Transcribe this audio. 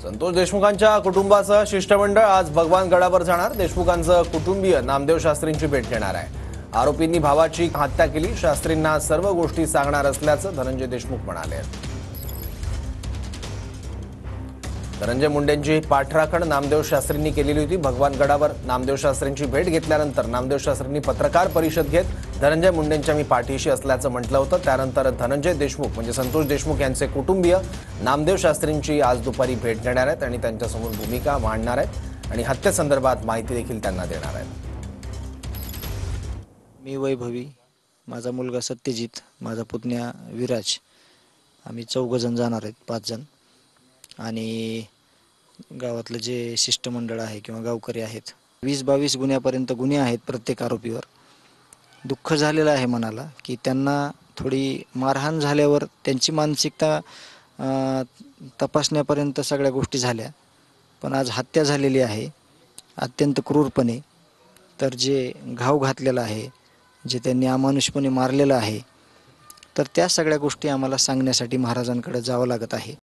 संतोष देशमुखांच्या कुटुंबासह शिष्टमंडळ आज भगवान गडावर जाणार। देशमुखांचं कुटुंबीय नामदेव शास्त्रींची भेट घेणार आहे। आरोपींनी भावाची हत्या केली, शास्त्रींना सर्व गोष्टी सांगणार असल्याचं धनंजय देशमुख म्हणाले। धनंजय मुंडेंची पाठराखण नामदेव शास्त्रींनी केलेली होती। भगवान गडावर नामदेव शास्त्रींची भेट घेतल्यानंतर नामदेव शास्त्रींनी पत्रकार परिषद घेत धनंजय मुंडेंच्या मी पाठीशी असल्याचं म्हटलं होतं। त्यानंतर धनंजय देशमुख म्हणजे संतोष देशमुख यांचे कुटुंबीय नामदेव शास्त्रींची आज दुपारी भेट घेणार आहेत आणि त्यांच्यासमोर भूमिका मांडणार आहेत आणि हत्येसंदर्भात माहिती देखील त्यांना देणार आहेत। मी वैभवी, माझा मुलगा सत्यजित, माझा पुतण्या विराज, आम्ही 4 जण जाणार आहेत, 5 जण। आणि गावातलं जे शिष्टमंडळ आहे किंवा गावकरी आहेत, 20-22 गुन्ह्यापर्यंत गुन्हे आहेत प्रत्येक आरोपीवर। दुःख झालेलं आहे मनाला की त्यांना थोडी मारहाण झाल्यावर त्यांची मानसिकता तपासण्यापर्यंत सगळ्या गोष्टी झाल्या, पण आज हत्या झालेली आहे अत्यंत क्रूरपणे। तर जे घाव घातलेला आहे, जे त्यांनी अमानुषपणे मारलेलं आहे, तर त्या सगळ्या गोष्टी आम्हाला सांगण्यासाठी महाराजांकडे जावं लागत आहे।